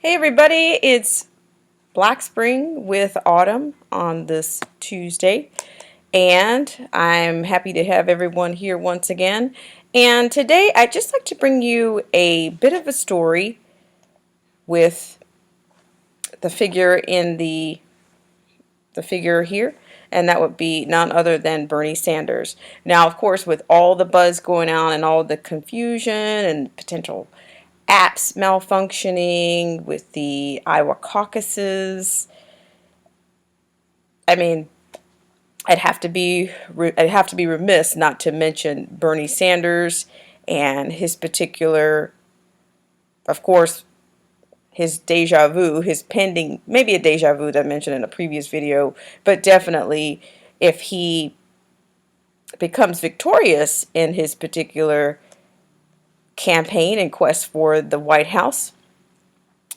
Hey everybody, it's Black Spring with Autumn on this Tuesday, and I'm happy to have everyone here once again. And today I'd just like to bring you a bit of a story with the figure in the figure here, and that would be none other than Bernie Sanders. Now, of course, with all the buzz going on and all the confusion and potential apps malfunctioning with the Iowa caucuses, I mean, I'd have to be remiss not to mention Bernie Sanders and his particular, of course, his deja vu, his pending, maybe a deja vu that I mentioned in a previous video, but definitely if he becomes victorious in his particular campaign and quest for the White House,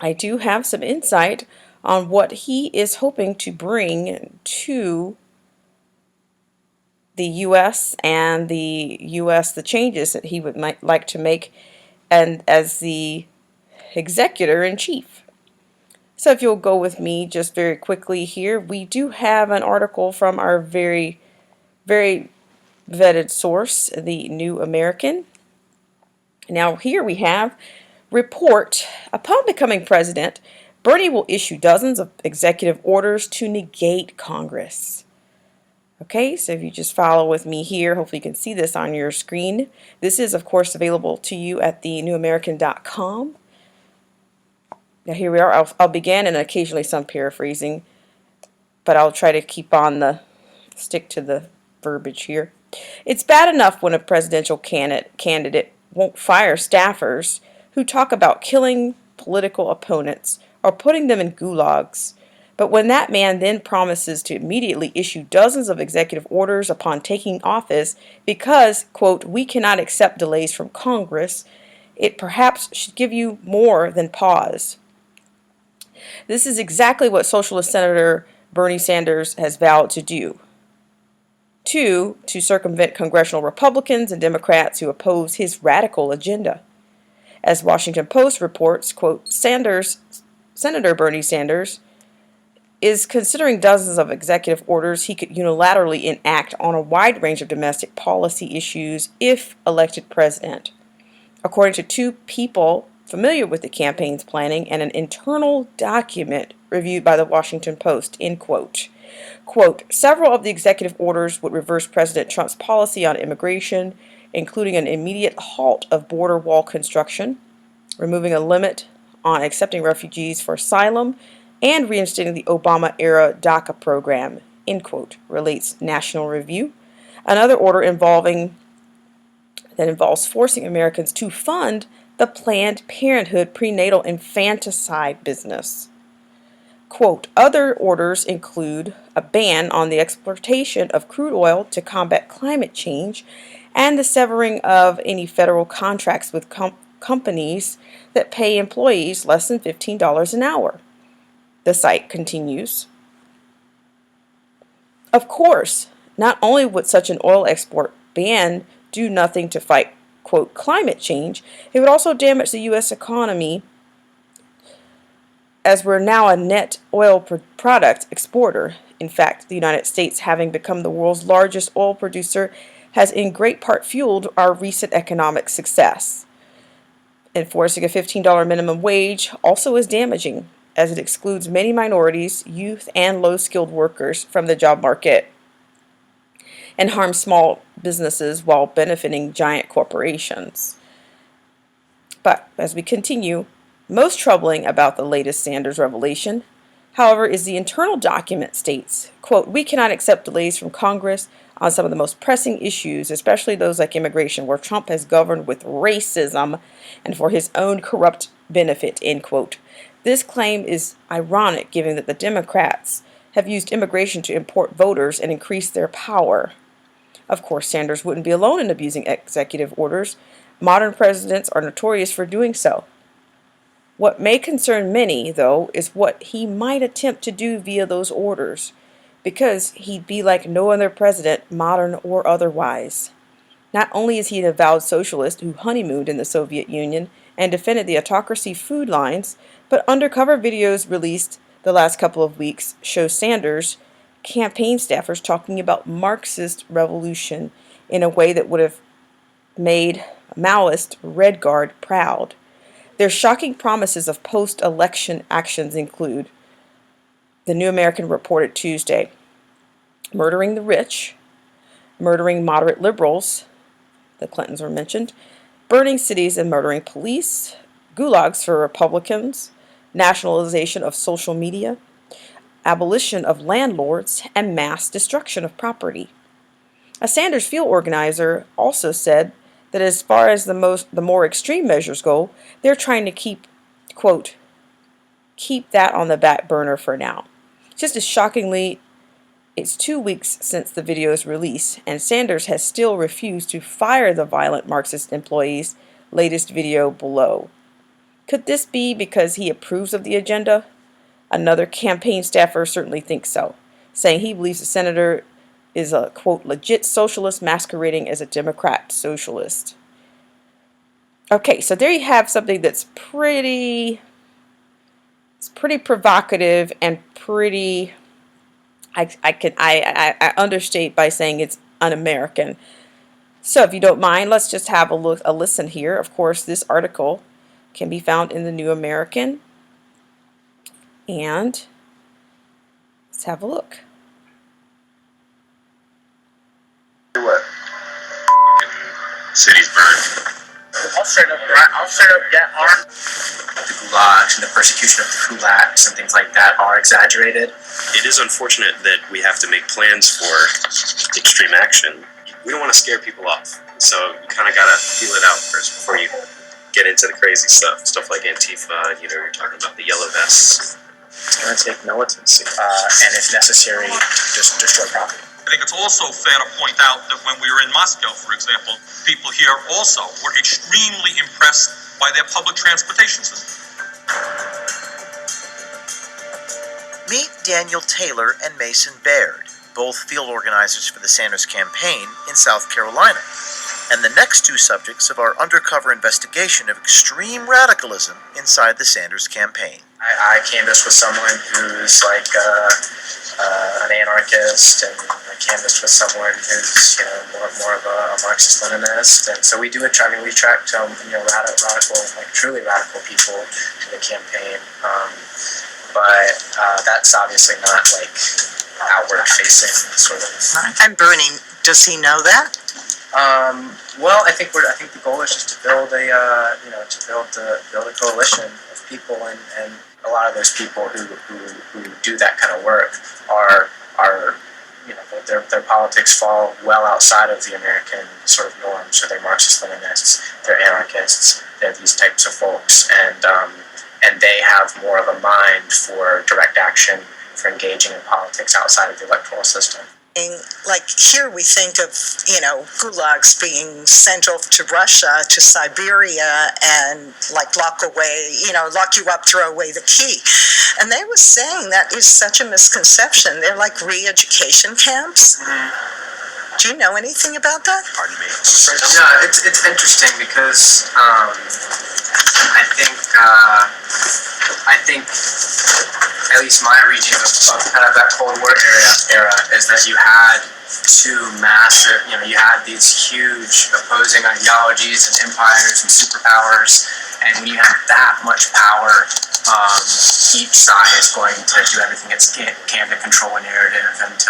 I do have some insight on what he is hoping to bring to the U.S. and the changes that he would like to make, and as the executor in chief. So if you'll go with me just very quickly here, we do have an article from our very, very vetted source, the New American. Now here we have report, upon becoming president, Bernie will issue dozens of executive orders to negate Congress. Okay, so if you just follow with me here, hopefully you can see this on your screen. This is, of course, available to you at thenewamerican.com. Now here we are. I'll begin and occasionally some paraphrasing, but I'll try to stick to the verbiage here. It's bad enough when a presidential candidate won't fire staffers who talk about killing political opponents or putting them in gulags. But when that man then promises to immediately issue dozens of executive orders upon taking office because, quote, we cannot accept delays from Congress, it perhaps should give you more than pause. This is exactly what Socialist Senator Bernie Sanders has vowed to do. To circumvent congressional Republicans and Democrats who oppose his radical agenda. As Washington Post reports, quote, Senator Bernie Sanders is considering dozens of executive orders he could unilaterally enact on a wide range of domestic policy issues if elected president. According to two people familiar with the campaign's planning and an internal document reviewed by the Washington Post, end quote. Quote, several of the executive orders would reverse President Trump's policy on immigration, including an immediate halt of border wall construction, removing a limit on accepting refugees for asylum, and reinstating the Obama-era DACA program, end quote, relates National Review. Another order that involves forcing Americans to fund the Planned Parenthood prenatal infanticide business. Quote, other orders include a ban on the exploitation of crude oil to combat climate change and the severing of any federal contracts with companies that pay employees less than $15 an hour. The site continues. Of course, not only would such an oil export ban do nothing to fight, quote, climate change, it would also damage the U.S. economy, as we're now a net oil product exporter. In fact, the United States, having become the world's largest oil producer, has in great part fueled our recent economic success. Enforcing a $15 minimum wage also is damaging, as it excludes many minorities, youth, and low-skilled workers from the job market and harms small businesses while benefiting giant corporations. But as we continue, most troubling about the latest Sanders revelation, however, is the internal document states, quote, we cannot accept delays from Congress on some of the most pressing issues, especially those like immigration, where Trump has governed with racism and for his own corrupt benefit, end quote. This claim is ironic given that the Democrats have used immigration to import voters and increase their power. Of course, Sanders wouldn't be alone in abusing executive orders. Modern presidents are notorious for doing so. What may concern many, though, is what he might attempt to do via those orders, because he'd be like no other president, modern or otherwise. Not only is he an avowed socialist who honeymooned in the Soviet Union and defended the autocracy food lines, but undercover videos released the last couple of weeks show Sanders campaign staffers talking about Marxist revolution in a way that would have made Maoist Red Guard proud. Their shocking promises of post-election actions include, the New American reported Tuesday, murdering the rich, murdering moderate liberals, the Clintons were mentioned, burning cities and murdering police, gulags for Republicans, nationalization of social media, abolition of landlords, and mass destruction of property. A Sanders field organizer also said that as far as the more extreme measures go, they're trying to quote, keep that on the back burner for now. Just as shockingly, it's 2 weeks since the video's release, and Sanders has still refused to fire the violent Marxist employees. Latest video below. Could this be because he approves of the agenda? Another campaign staffer certainly thinks so, saying he believes the senator is a, quote, legit socialist masquerading as a Democrat socialist. Okay, so there you have something that's pretty provocative and pretty, I understate by saying it's un-American. So if you don't mind, let's just have a listen here. Of course, this article can be found in the New American, and let's have a look. What? Cities burned. I'll straight up get armed. The gulags and the persecution of the kulaks and things like that are exaggerated. It is unfortunate that we have to make plans for extreme action. We don't want to scare people off, so you kind of got to feel it out first before you get into the crazy stuff like Antifa. You're talking about the yellow vests. It's going to take militancy, and if necessary, just destroy property. I think it's also fair to point out that when we were in Moscow, for example, people here also were extremely impressed by their public transportation system. Meet Daniel Taylor and Mason Baird, both field organizers for the Sanders campaign in South Carolina, and the next two subjects of our undercover investigation of extreme radicalism inside the Sanders campaign. I canvassed with someone who's like an anarchist, and I canvassed with someone who's more of a Marxist-Leninist, and so we do we track radical, like truly radical people to the campaign, but that's obviously not like outward-facing sort of. And Bernie, does he know that? Well, I think the goal is just to build a coalition of people, and a lot of those people who do that kind of work are their politics fall well outside of the American sort of norm. So they're Marxist-Leninists, they're anarchists, they're these types of folks, and they have more of a mind for direct action, for engaging in politics outside of the electoral system. Like here we think of, gulags being sent off to Russia, to Siberia, and like lock you up, throw away the key. And they were saying that is such a misconception. They're like re-education camps. Mm-hmm. Do you know anything about that? Pardon me. Yeah, it's interesting because I think at least my reading of kind of that Cold War era is that you had two massive, you had these huge opposing ideologies and empires and superpowers, and when you have that much power, each side is going to do everything it can to control a narrative and to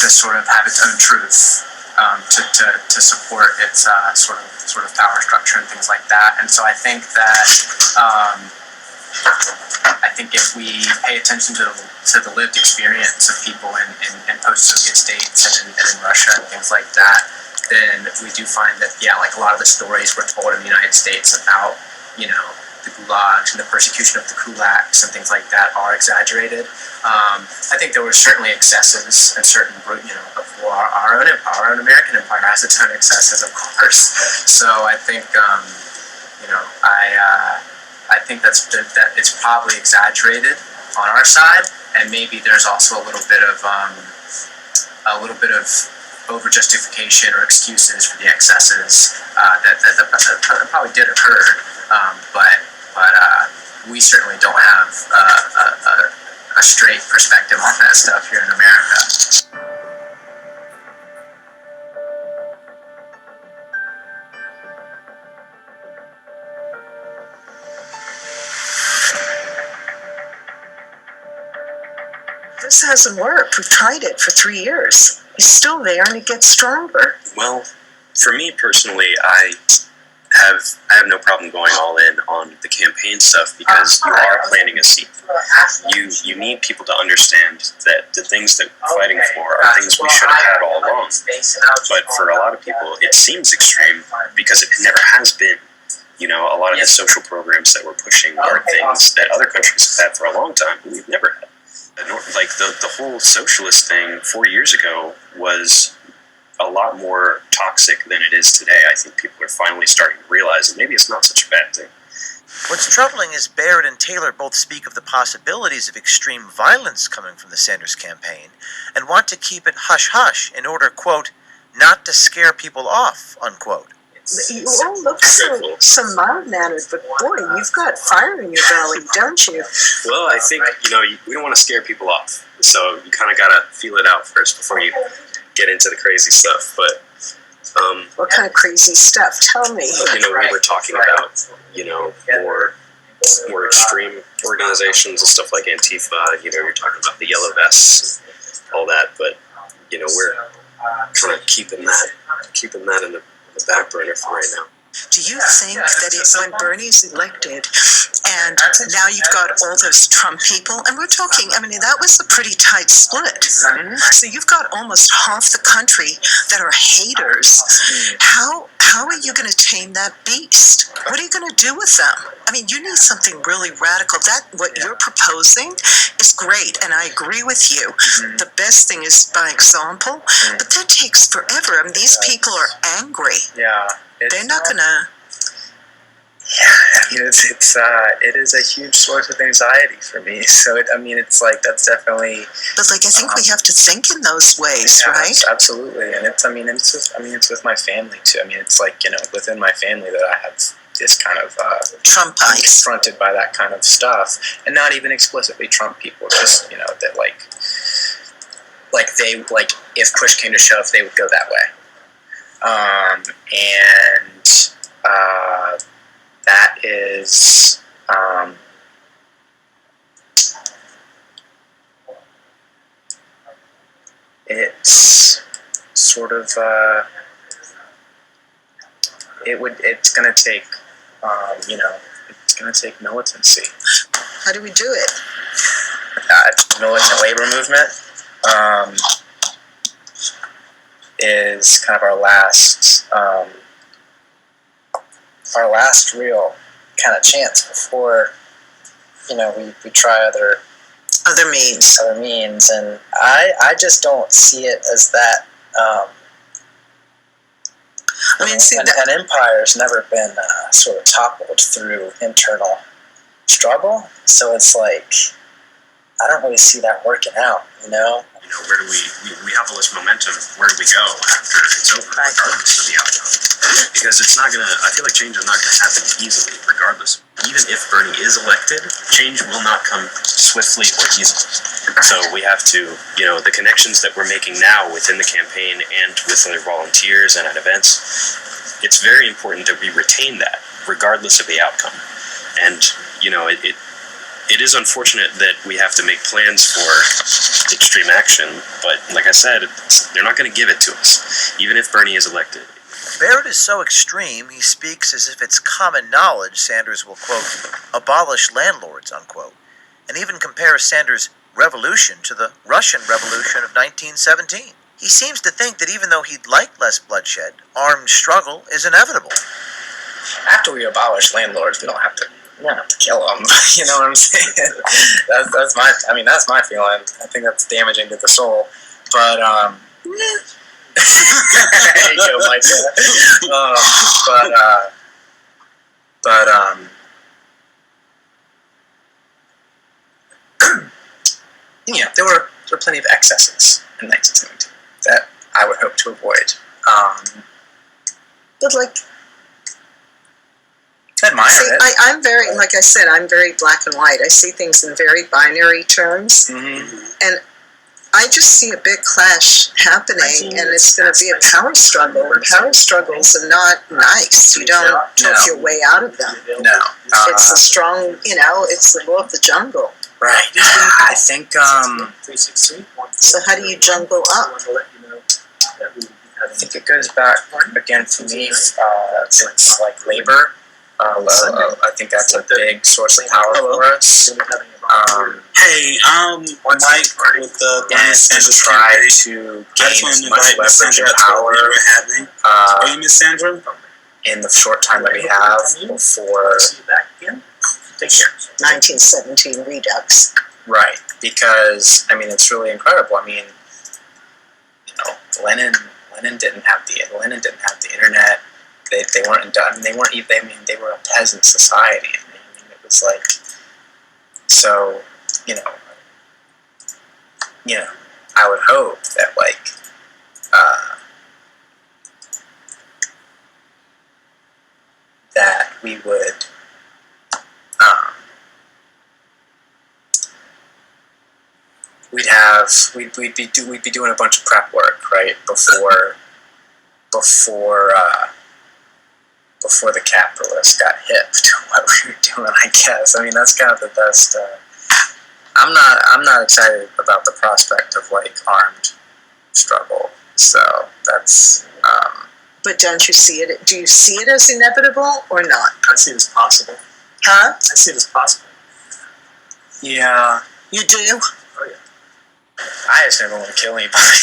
sort of have its own truth, to support its sort of power structure and things like that. And so I think that if we pay attention to the lived experience of people in post-Soviet states and in Russia and things like that, then we do find that like a lot of the stories we're told in the United States about the gulags and the persecution of the kulaks and things like that are exaggerated. I think there were certainly excesses, and certain, our own American empire has its own excesses, of course. So I think, I think that it's probably exaggerated on our side, and maybe there's also a little bit of over justification or excuses for the excesses that probably did occur, but we certainly don't have a straight perspective on that stuff here in America. This hasn't worked. We've tried it for 3 years. He's still there, and it gets stronger. Well, for me personally, I have no problem going all in on the campaign stuff because you are planting a seed. You need people to understand that the things that we're fighting for are things we should have had all along. But for a lot of people, it seems extreme because it never has been. You know, a lot of the social programs that we're pushing are things that other countries have had for a long time, but we've never had. Like the whole socialist thing 4 years ago was a lot more toxic than it is today. I think people are finally starting to realize that maybe it's not such a bad thing. What's troubling is Baird and Taylor both speak of the possibilities of extreme violence coming from the Sanders campaign and want to keep it hush-hush in order, quote, not to scare people off, unquote. You all look so mild-mannered, but boy, you've got fire in your belly, don't you? Well, I think, we don't want to scare people off. So you kind of got to feel it out first before you get into the crazy stuff. But what kind of crazy stuff? Tell me. We were talking about, more extreme organizations and stuff like Antifa. You're talking about the yellow vests, and all that. But we're kind of keeping that in the back burner for right now. Do you think that when Bernie's elected, and now you've got all those Trump people, and we're talking, that was a pretty tight split. Mm-hmm. So you've got almost half the country that are haters. How are you going to tame that beast? What are you going to do with them? You need something really radical. What you're proposing is great, and I agree with you. Mm-hmm. The best thing is by example, but that takes forever. these people are angry. Yeah. They're not gonna. Yeah, it is a huge source of anxiety for me. So it's like that's definitely. But I think we have to think in those ways, yeah, right? Absolutely, and it's with my family too. it's like within my family that I have this kind of Trumpites confronted by that kind of stuff, and not even explicitly Trump people, just that they if push came to shove, they would go that way. That is, it's sort of, it's going to take, it's going to take militancy. How do we do it? Militant labor movement, is kind of our last real kind of chance before we try other means, and I just don't see it as that. An empire's never been sort of toppled through internal struggle, so it's like I don't really see that working out, where do we have all this momentum, where do we go after it's over, regardless of the outcome? Because it's not gonna, I feel like change is not gonna happen easily, regardless. Even if Bernie is elected, change will not come swiftly or easily. So we have to, the connections that we're making now within the campaign and with other volunteers and at events, it's very important that we retain that, regardless of the outcome. And, it is unfortunate that we have to make plans for extreme action, but like I said, they're not going to give it to us, even if Bernie is elected. Baird is so extreme, he speaks as if it's common knowledge Sanders will, quote, abolish landlords, unquote, and even compares Sanders' revolution to the Russian Revolution of 1917. He seems to think that even though he'd like less bloodshed, armed struggle is inevitable. After we abolish landlords, we don't have to kill them. You know what I'm saying? that's my feeling. I think that's damaging to the soul. But there were plenty of excesses in 1917 that I would hope to avoid. But like, I admire see, it. I'm very, like I said, I'm very black and white. I see things in very binary terms, and I just see a big clash happening, and it's going to be a power struggle. And power struggles are not nice. You don't talk your way out of them. No. It's a strong, it's the law of the jungle. Right. I think, So how do you jungle up? I think it goes back, again, for me, it's like labor. I think that's a big source of power for us. Hey, Mike with the And to try to gain as much leverage and power Are you Miss Sandra? in the short time that we have before. 1917 Redux. Right, because I mean it's really incredible. I mean, Lenin didn't have the internet. They weren't done. They weren't even. I mean, they were a peasant society. I mean, it was like so. I would hope that that we would. We'd be doing a bunch of prep work, right, before the capitalists got hip to what we were doing. I guess. I mean, that's kind of the best. I'm not excited about the prospect of armed struggle. So that's. But don't you see it? Do you see it as inevitable or not? I see it as possible. Huh? I see it as possible. Yeah. You do? I just never want to kill anybody.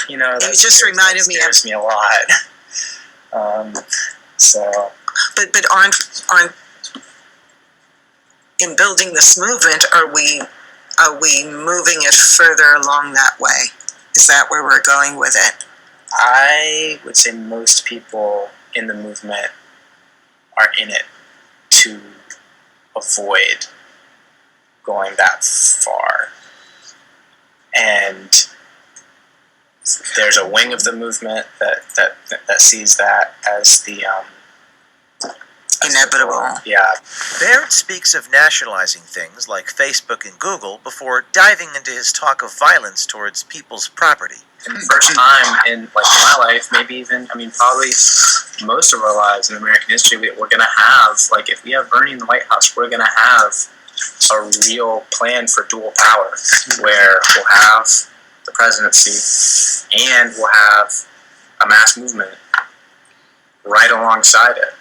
You just reminded me of. Scares me a lot. So. But aren't in building this movement? Are we moving it further along that way? Is that where we're going with it? I would say most people in the movement are in it to avoid going that far. And there's a wing of the movement that sees that as the inevitable. Yeah. Baird speaks of nationalizing things like Facebook and Google before diving into his talk of violence towards people's property. And the first time in my life, maybe even, probably most of our lives in American history, we're going to have, if we have Bernie in the White House, we're going to have a real plan for dual power, where we'll have the presidency and we'll have a mass movement right alongside it.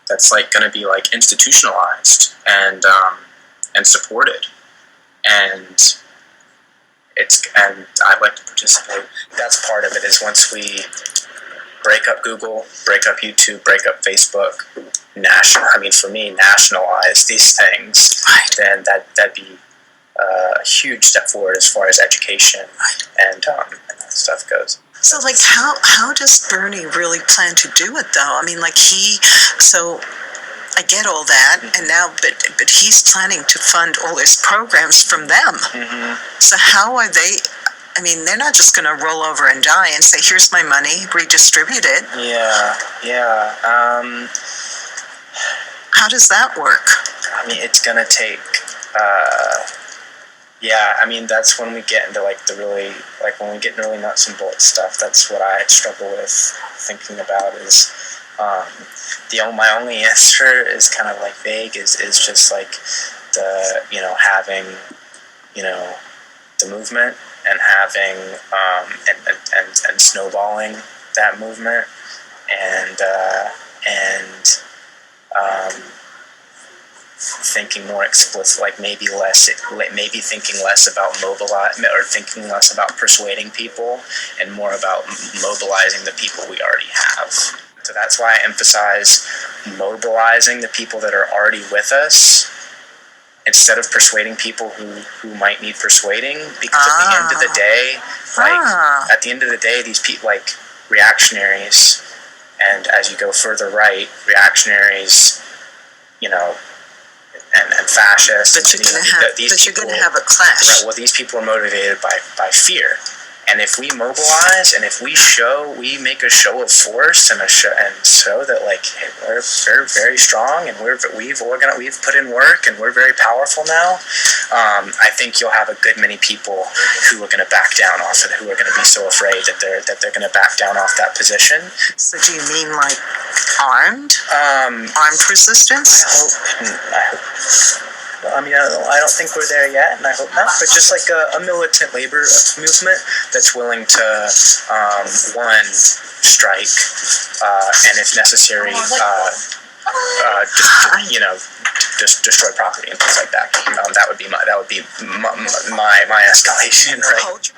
That's going to be institutionalized and supported, and I'd like to participate. That's part of it. Is once we break up Google, break up YouTube, break up Facebook, for me, nationalize these things, then that'd be a huge step forward as far as education and that stuff goes. So, how does Bernie really plan to do it, though? So I get all that, and now, but he's planning to fund all his programs from them. Mm-hmm. So how are they? They're not just going to roll over and die and say, "Here's my money, redistribute it." Yeah. How does that work? It's going to take. That's when we get into the really when we get into really nuts and bolts stuff. That's what I struggle with thinking about. Is my only answer is kind of vague. Is just the having the movement and having and snowballing that movement and thinking more explicit, maybe thinking less about thinking less about persuading people and more about mobilizing the people we already have. So that's why I emphasize mobilizing the people that are already with us instead of persuading people who might need persuading, because at the end of the day, these people reactionaries, and as you go further right, reactionaries, and fascists. But you're going to have a clash. Right, well, these people are motivated by fear, And if we mobilize, and if we make a show of force and show that like, hey, we're very strong, and we've put in work, and we're very powerful now. I think you'll have a good many people who are going to back down off it, who are going to be so afraid that they're going to back down off that position. So do you mean like armed resistance? I mean, I don't think we're there yet, and I hope not. But just like a militant labor movement that's willing to, one, strike, and if necessary, just destroy property and things like that. That would be my escalation, right?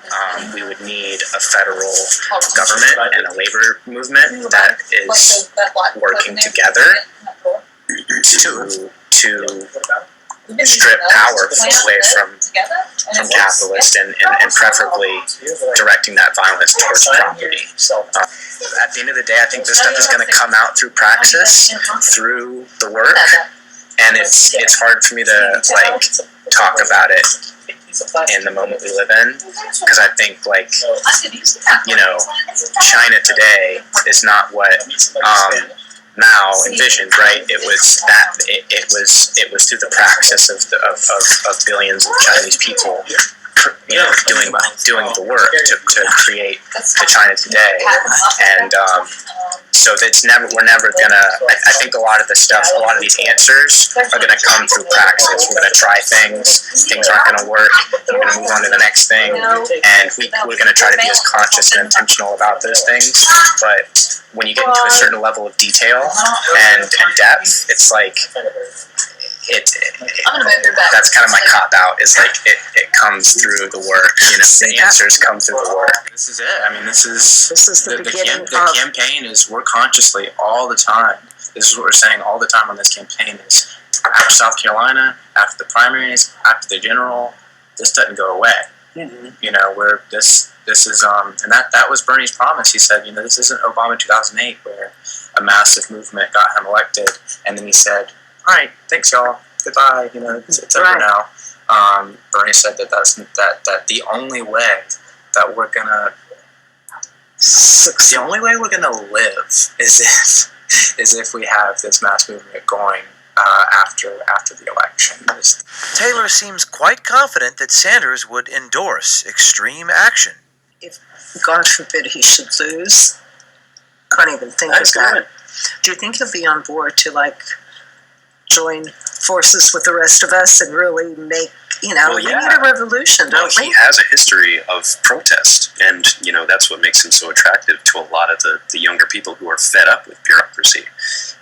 We would need a federal government and a labor movement that is working together to strip power away from capitalists and preferably directing that violence towards property. At the end of the day, I think this stuff is going to come out through praxis, through the work, and it's hard for me to like talk about it in the moment we live in, because I think like, China today is not what Mao envisioned, right? It was through the praxis of billions of Chinese people, doing the work to create the China today, and so we're never gonna. I think a lot of these answers are gonna come through praxis. We're gonna try things aren't gonna work, we're gonna move on to the next thing, and we're gonna try to be as conscious and intentional about those things. But when you get into a certain level of detail and depth, it's like that's kind of my cop out. Is like it comes through the work. The answers come through the work. This is it. I mean, this is the campaign is work consciously all the time. This is what we're saying all the time on this campaign. Is after South Carolina, after the primaries, after the general, this doesn't go away. Where this is and that was Bernie's promise. He said, this isn't Obama 2008 where a massive movement got him elected, and then he said, all right, thanks y'all, goodbye, it's over now. Bernie said that the only way that we're gonna live is if we have this mass movement going after the election. Taylor seems quite confident that Sanders would endorse extreme action. If, God forbid, he should lose, can't even think of that. Do you think he'll be on board to join forces with the rest of us and really make, we need a revolution, don't we? He has a history of protest, and, that's what makes him so attractive to a lot of the younger people who are fed up with bureaucracy,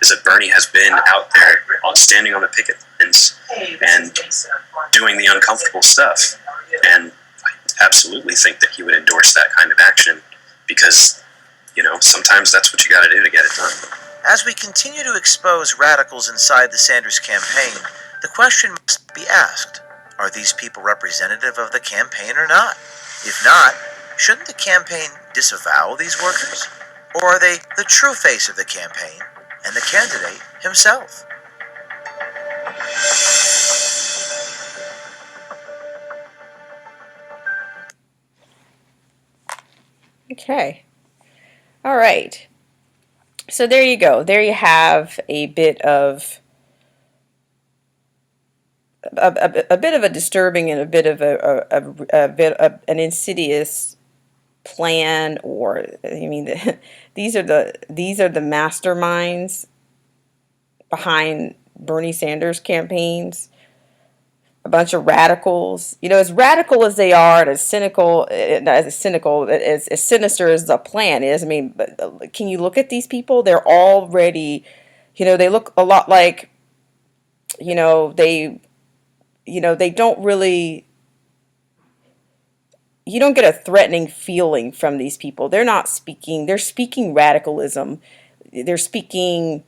is that Bernie has been out there standing on the picket lines and doing the uncomfortable stuff, and I absolutely think that he would endorse that kind of action, because, sometimes that's what you gotta do to get it done. As we continue to expose radicals inside the Sanders campaign, the question must be asked, are these people representative of the campaign or not? If not, shouldn't the campaign disavow these workers? Or are they the true face of the campaign and the candidate himself? Okay. All right. So there you go. There you have a bit of a disturbing and a bit of an insidious plan, or these are the masterminds behind Bernie Sanders campaigns. A bunch of radicals, as radical as they are, and as sinister as the plan is. But can you look at these people? They're already, they look a lot like, they don't really, you don't get a threatening feeling from these people. They're speaking radicalism. They're speaking,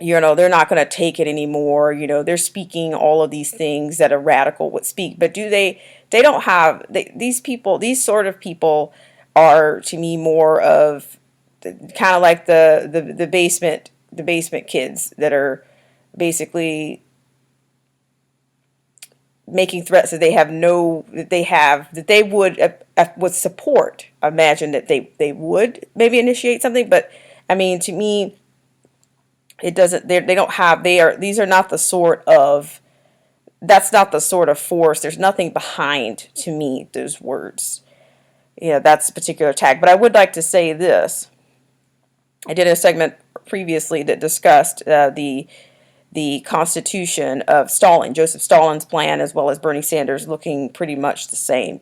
they're not going to take it anymore. They're speaking all of these things that a radical would speak. But they don't have, these people, these sort of people are, to me, more of kind of like the basement kids that are basically making threats that they would with support, imagine that they would maybe initiate something. But I mean, to me, it doesn't. They don't have. They are. These are not the sort of. That's not the sort of force. There's nothing behind, to me, those words. Yeah, that's a particular tag. But I would like to say this. I did a segment previously that discussed the Constitution of Stalin, Joseph Stalin's plan, as well as Bernie Sanders, looking pretty much the same,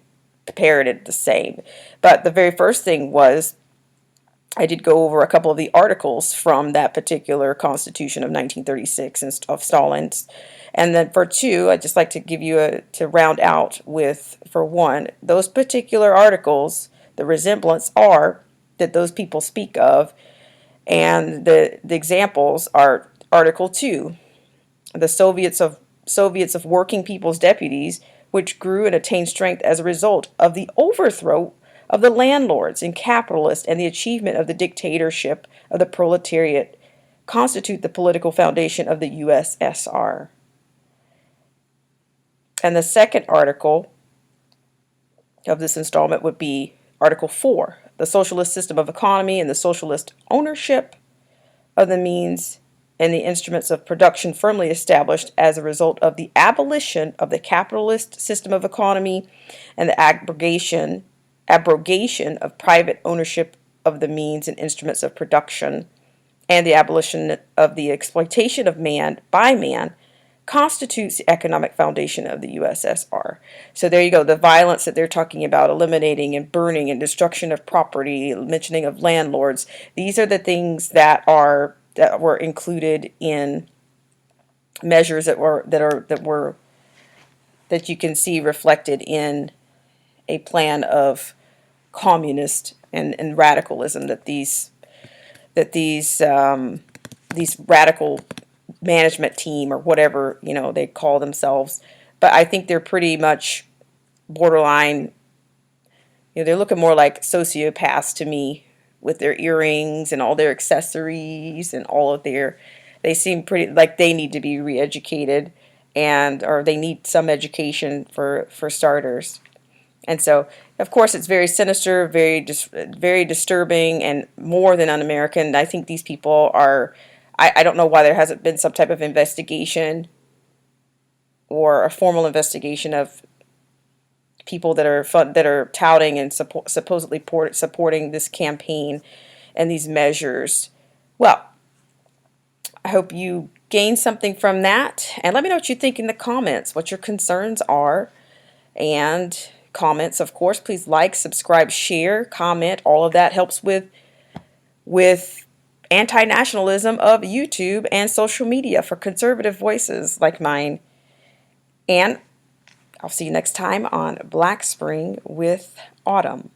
parroted the same. But the very first thing was I did go over a couple of the articles from that particular Constitution of 1936 and of Stalin's. And then for two, I'd just like to give you to round out with, for one, those particular articles, the resemblance are that those people speak of, and the examples are Article 2, the Soviets of working people's deputies, which grew and attained strength as a result of the overthrow of the landlords and capitalists and the achievement of the dictatorship of the proletariat, constitute the political foundation of the USSR. And the second article of this installment would be Article 4, the socialist system of economy and the socialist ownership of the means and the instruments of production firmly established as a result of the abolition of the capitalist system of economy and the abrogation of private ownership of the means and instruments of production and the abolition of the exploitation of man by man constitutes the economic foundation of the USSR. So there you go, the violence that they're talking about, eliminating and burning and destruction of property, mentioning of landlords. These are the things that were included in measures that you can see reflected in a plan of communist and radicalism that these radical management team or whatever they call themselves, but I think they're pretty much borderline. They're looking more like sociopaths to me, with their earrings and all their accessories and all of their. They seem pretty like they need to be re-educated, or they need some education for starters. And so, of course, it's very sinister, very disturbing, and more than un-American. I think these people are. I don't know why there hasn't been some type of investigation or a formal investigation of people that are touting and supposedly supporting this campaign and these measures. Well, I hope you gain something from that, and let me know what you think in the comments, what your concerns are, and comments, of course. Please like, subscribe, share, comment. All of that helps with anti-nationalism of YouTube and social media for conservative voices like mine. And I'll see you next time on Black Spring with Autumn.